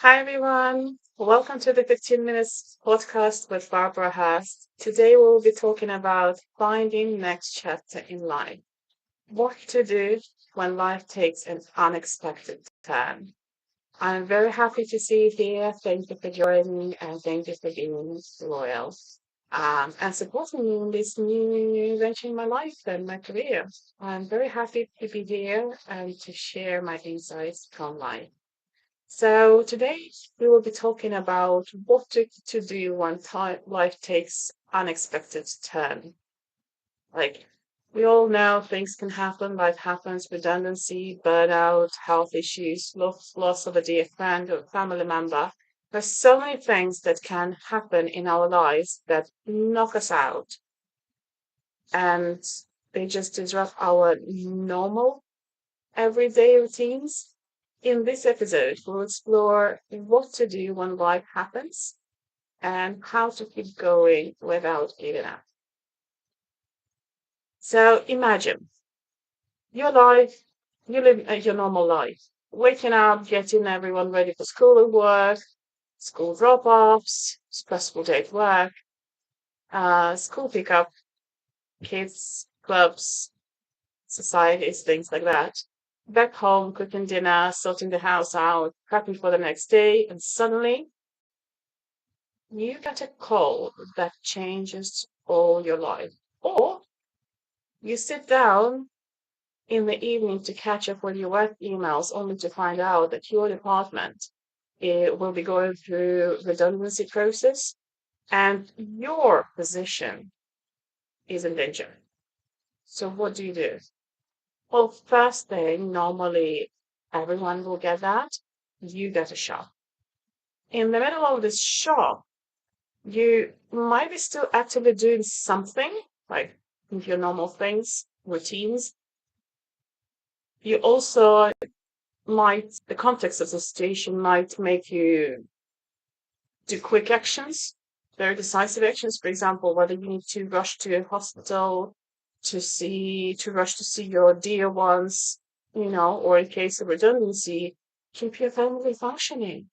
Hi, everyone. Welcome to the 15 Minutes podcast with Barbara Hurst. Today, we'll be talking about finding next chapter in life. What to do when life takes an unexpected turn. I'm very happy to see you here. Thank you for joining and thank you for being loyal and supporting me in this new venture in my life and my career. I'm very happy to be here and to share my insights from life. So today we will be talking about what to do when life takes unexpected turn. Like we all know things can happen, life happens, redundancy, burnout, health issues, loss of a dear friend or family member. There's so many things that can happen in our lives that knock us out and they just disrupt our normal everyday routines. In this episode, we'll explore what to do when life happens and how to keep going without giving up. So imagine your life, you live your normal life, waking up, getting everyone ready for school and work, school drop-offs, stressful day at work, school pickup, kids, clubs, societies, things like that. Back home, cooking dinner, sorting the house out, prepping for the next day, and suddenly you get a call that changes all your life. Or you sit down in the evening to catch up with your work emails only to find out that your department will be going through redundancy process and your position is in danger. So what do you do? Well, first thing, normally everyone will get that. You get a shock. In the middle of this shock, you might be still actively doing something, like your normal things, routines. You also the context of the situation might make you do quick actions, very decisive actions. For example, whether you need to rush to a hospital to rush to see your dear ones, or in case of redundancy, keep your family functioning.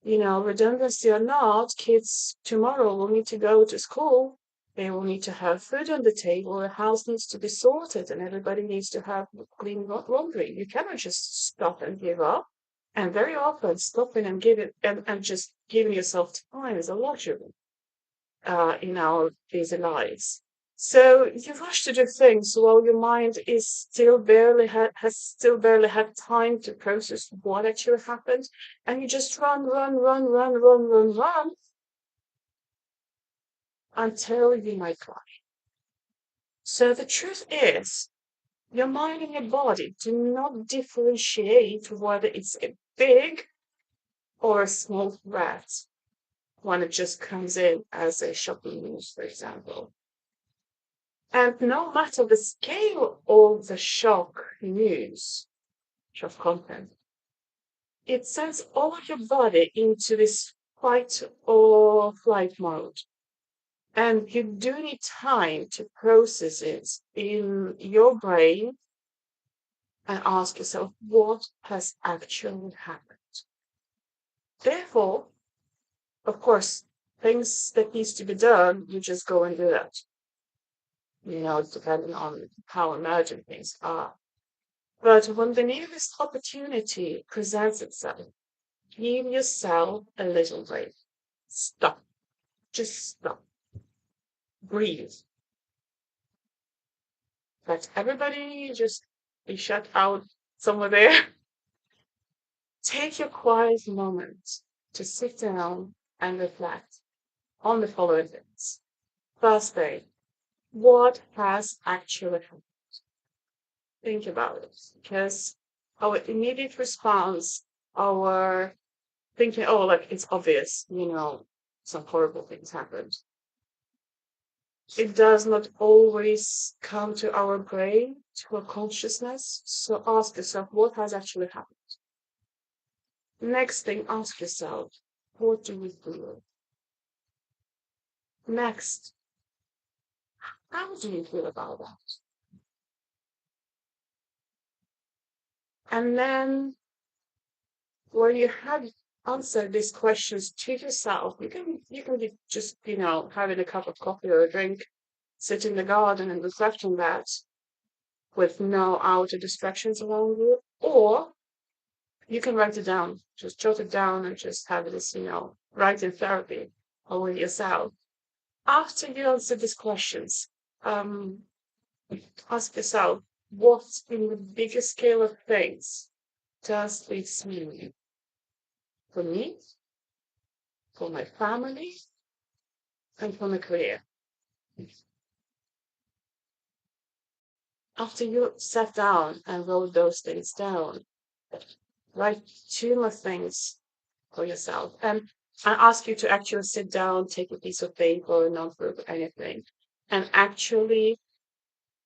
Redundancy or not, kids tomorrow will need to go to school. They will need to have food on the table. The house needs to be sorted, and everybody needs to have clean laundry. You cannot just stop and give up. And very often, stopping and giving and just giving yourself time is a luxury in our busy lives. So you rush to do things while your mind is still has still barely had time to process what actually happened, and you just run until you might cry. So the truth is, your mind and your body do not differentiate whether it's a big or a small threat when it just comes in as a shocking news, for example. And no matter the scale of the shock content, it sends all your body into this fight or flight mode. And you do need time to process it in your brain and ask yourself what has actually happened. Therefore, of course, things that needs to be done, you just go and do that. Depending on how emergent things are. But when the nearest opportunity presents itself, give yourself a little break. Stop. Just stop. Breathe. Let everybody just be shut out somewhere there. Take your quiet moment to sit down and reflect on the following things. First thing, what has actually happened? Think about it. Because our immediate response, our thinking, oh, like it's obvious, some horrible things happened. It does not always come to our brain, to our consciousness. So ask yourself, what has actually happened? Next thing, ask yourself, what do you feel? Next, how do you feel about that? And then, when you have answer these questions to yourself. You can be just, having a cup of coffee or a drink, sit in the garden and reflect on that with no outer distractions around you. Or you can write it down, just jot it down and just have this, writing therapy or with yourself. After you answer these questions, um, ask yourself, what in the bigger scale of things does this mean for me, for my family, and for my career? After you sat down and wrote those things down, write two more things for yourself. And I ask you to actually sit down, take a piece of paper or a notebook, anything, and actually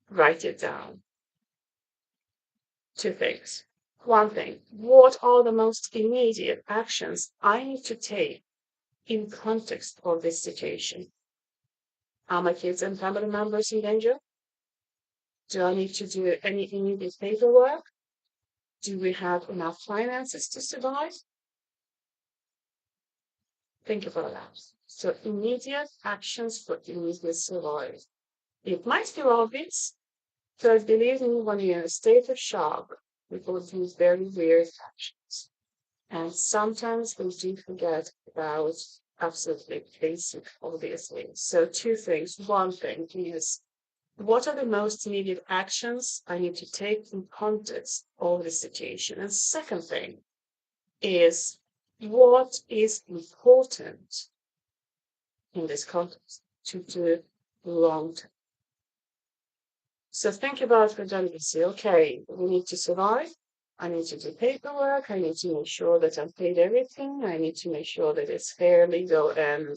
write it down. Two things. One thing, what are the most immediate actions I need to take in context of this situation? Are my kids and family members in danger? Do I need to do any immediate paperwork? Do we have enough finances to survive? Think about that. So immediate actions for immediate survival. It might feel obvious, but believe me, when you're in a state of shock, people do very weird actions. And sometimes we do forget about absolutely basic, obvious things. So two things. One thing is, what are the most immediate actions I need to take in context of the situation? And second thing is, what is important in this context to do long term? So think about redundancy. Okay, we need to survive. I need to do paperwork. I need to make sure that I've paid everything. I need to make sure that it's fair, legal, and,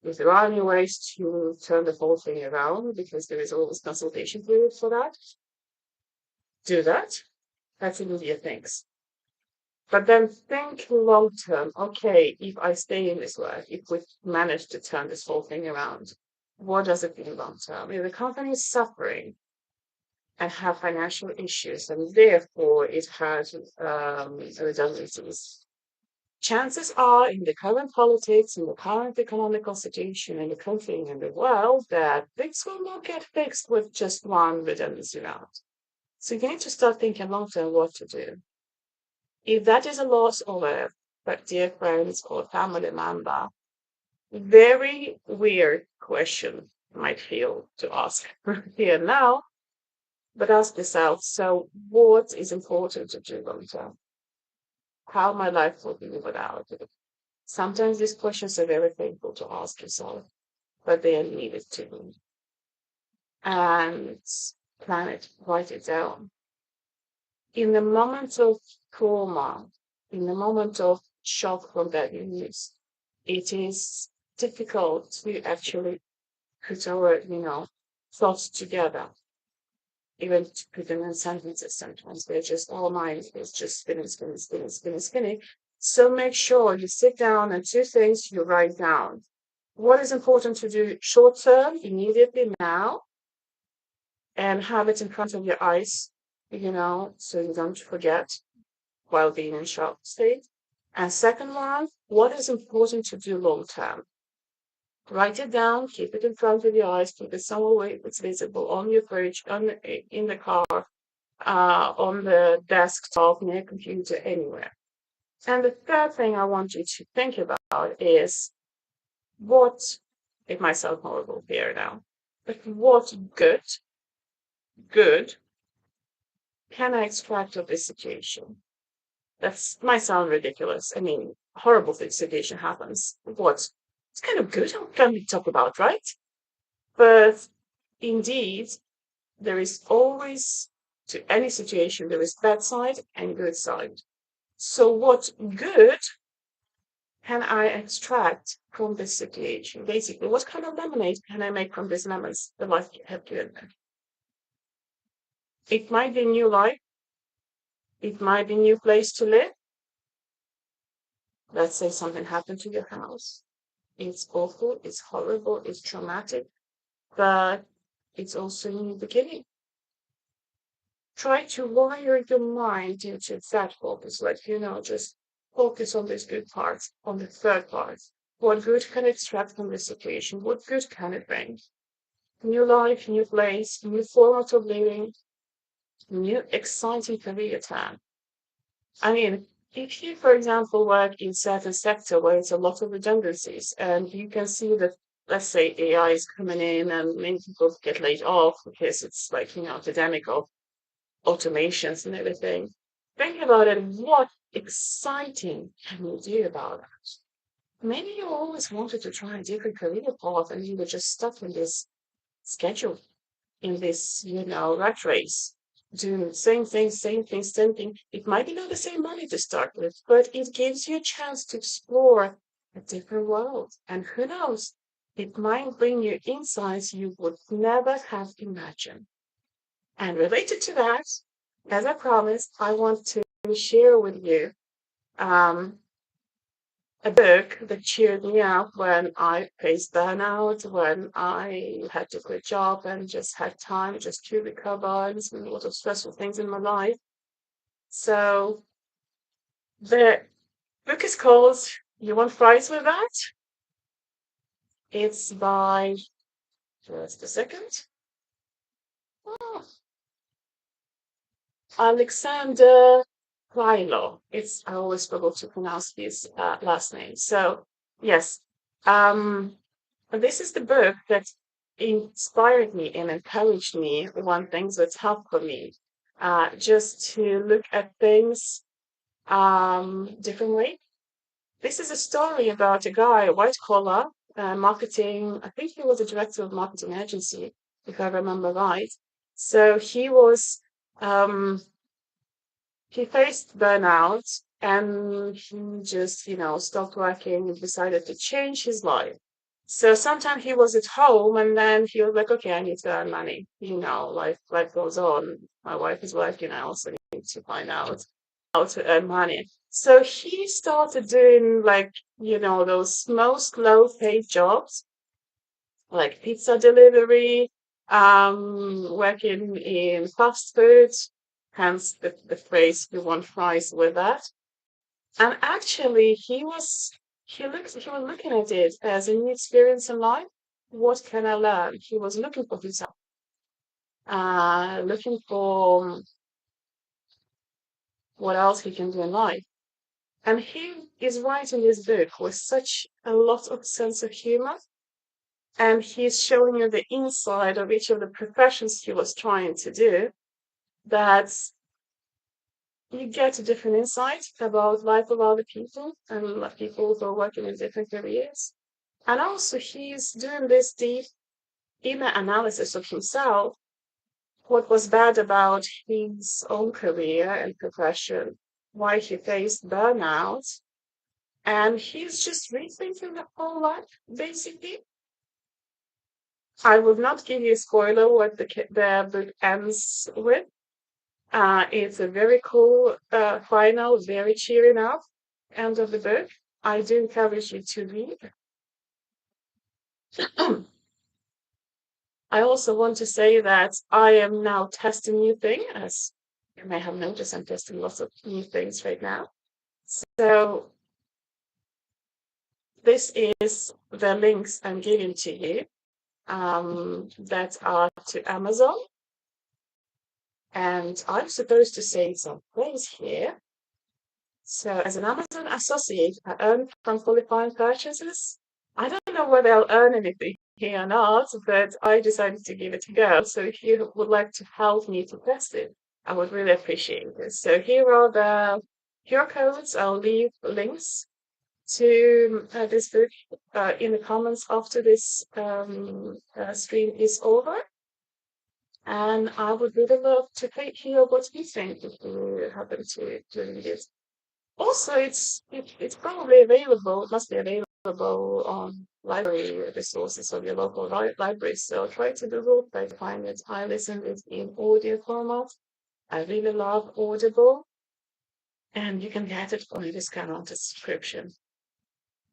if there are any ways to turn the whole thing around, because there is always consultation period for that, do that. That's immediate things. But then think long term. Okay, if I stay in this work, if we manage to turn this whole thing around, what does it mean long term? If the company is suffering and have financial issues, and therefore it has redundancies, chances are, in the current politics, in the current economical situation in the country and in the world, that things will not get fixed with just one redundancy round. So you need to start thinking long term what to do. If that is a loss of a dear friends or family member, very weird question might feel to ask here now, but ask yourself, so what is important to do long term? How my life will be without it? Sometimes these questions are very painful to ask yourself, but they are needed to be. And plan it, write it down. In the moment of trauma, in the moment of shock from bad news, it is difficult to actually put our, thoughts together, even to put them in sentences sometimes. They're just all mind is just spinning, spinning, spinning, spinning, spinning. So make sure you sit down and two things you write down. What is important to do short term, immediately now, and have it in front of your eyes, so you don't forget while being in shock state. And second one, what is important to do long term? Write it down, keep it in front of your eyes, keep it somewhere where it's visible on your fridge, in the car, on the desktop, near computer, anywhere. And the third thing I want you to think about is what, it might sound horrible here now, but what good can I extract of this situation? That might sound ridiculous. I mean, horrible situation happens. What? It's kind of good. What can we talk about, right? But indeed, there is always, to any situation, there is bad side and good side. So what good can I extract from this situation? Basically, what kind of lemonade can I make from these lemons that life have given me? It might be new life. It might be new place to live. Let's say something happened to your house. It's awful, it's horrible, it's traumatic, but it's also a new beginning. Try to wire your mind into that focus, like, just focus on this good part, on the third part. What good can it extract from this situation? What good can it bring? New life, new place, new format of living, new exciting career plan. I mean, if you, for example, work in certain sector where it's a lot of redundancies and you can see that, let's say AI is coming in and many people get laid off because it's like, epidemic of automations and everything. Think about it. What exciting can you do about that? Maybe you always wanted to try a different career path and you were just stuck in this schedule, in this, rat race, doing the same thing, same thing, same thing. It might be not the same money to start with, but it gives you a chance to explore a different world. And who knows, it might bring you insights you would never have imagined. And related to that, as I promised, I want to share with you um, a book that cheered me up when I faced burnout, when I had to quit job and just had time just to recover and a lot of stressful things in my life. So the book is called You Want Fries with That? It's by just a second. Oh, Alexander Krylo. I always struggle to pronounce his last name. So yes, um, this is the book that inspired me and encouraged me when things were tough for me. Just to look at things differently. This is a story about a guy, a white collar marketing. I think he was a director of marketing agency, if I remember right. So um, he faced burnout and he just, stopped working and decided to change his life. So sometimes he was at home and then he was like, okay, I need to earn money. Life goes on. My wife is working. I also need to find out how to earn money. So he started doing like, those most low paid jobs, like pizza delivery, working in fast food, hence the phrase "you want fries with that." And actually, he was looking at it as a new experience in life. What can I learn? He was looking for himself, looking for what else he can do in life. And he is writing this book with such a lot of sense of humor, and he's showing you the inside of each of the professions he was trying to do. That you get a different insight about life of other people and people who are working in different careers. And also, he's doing this deep inner analysis of himself, what was bad about his own career and profession, why he faced burnout, and he's just rethinking the whole life, basically. I will not give you a spoiler what the book ends with. It's a very cool final, very cheering up end of the book. I do encourage you to read. I also want to say that I am now testing new things. As you may have noticed, I'm testing lots of new things right now. So this is the links I'm giving to you that are to Amazon. And I'm supposed to say some things here. So as an Amazon associate, I earn from qualifying purchases. I don't know whether I'll earn anything here or not, but I decided to give it a go. So if you would like to help me to test it, I would really appreciate it. So here are the QR codes. I'll leave links to this book in the comments after this stream is over. And I would really love to hear what you think if you happen to read it. Also, it's probably available. It must be available on library resources of your local library. So try to Google, try to find it. I listen it in audio format. I really love Audible, and you can get it on a discounted subscription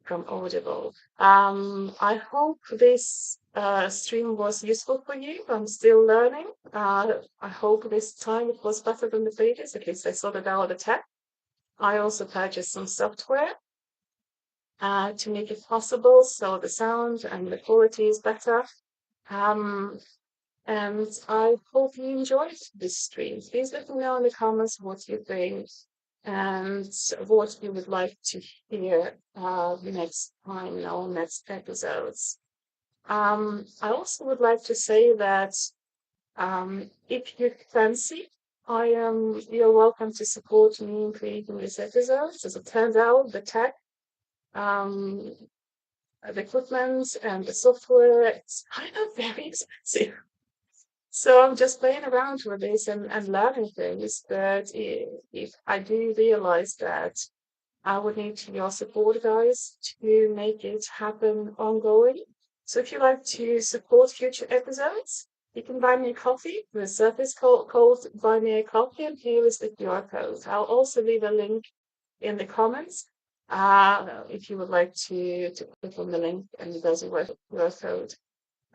from Audible. I hope this stream was useful for you. I'm still learning. I hope this time it was better than the previous. At least I sorted out the tech. I also purchased some software to make it possible so the sound and the quality is better. Um, and I hope you enjoyed this stream. Please let me know in the comments what you think and what you would like to hear next time in our next episodes. I also would like to say that if you fancy, you're welcome to support me in creating these episodes. As it turns out, the tech, um, the equipment and the software, it's kind of very expensive. So I'm just playing around with this and learning things. But if I do realize that I would need your support, guys, to make it happen ongoing. So if you'd like to support future episodes, you can buy me a coffee. The service called Buy Me a Coffee, and here is the QR code. I'll also leave a link in the comments if you would like to click on the link and there's a QR code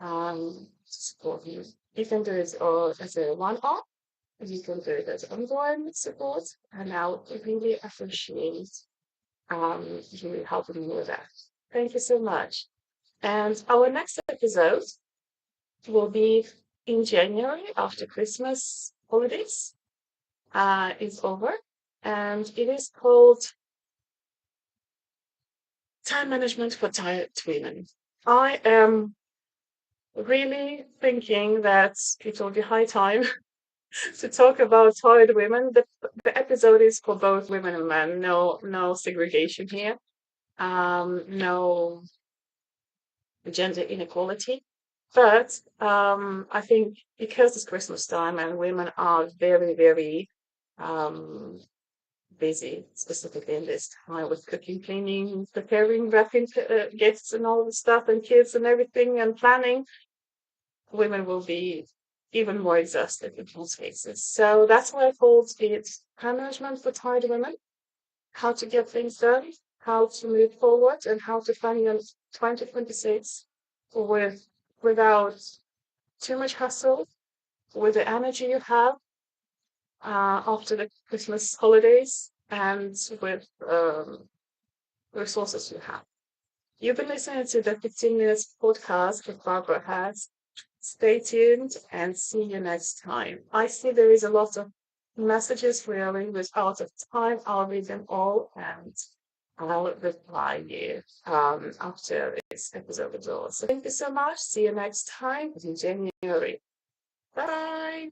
to support you. You can do it as a one-off. You can do it as ongoing support, and I would really appreciate you helping me with that. Thank you so much. And our next episode will be in January after Christmas holidays is over. And it is called Time Management for Tired Women. I am really thinking that it will be high time to talk about tired women. The episode is for both women and men. No segregation here. No gender inequality. But I think because it's Christmas time and women are very, very um, busy, specifically in this time with cooking, cleaning, preparing, wrapping gifts and all the stuff, and kids and everything, and planning, women will be even more exhausted in most cases. So that's why I called it Time Management for Tired Women, how to get things done, how to move forward, and how to find your 2026 with without too much hustle, with the energy you have after the Christmas holidays, and with resources you have. You've been listening to the 15 Minutes podcast with Barbara Hurst. Stay tuned and see you next time. I see there is a lot of messages really with out of time. I'll read them all and I'll reply you after this episode is over. So thank you so much. See you next time in January. Bye.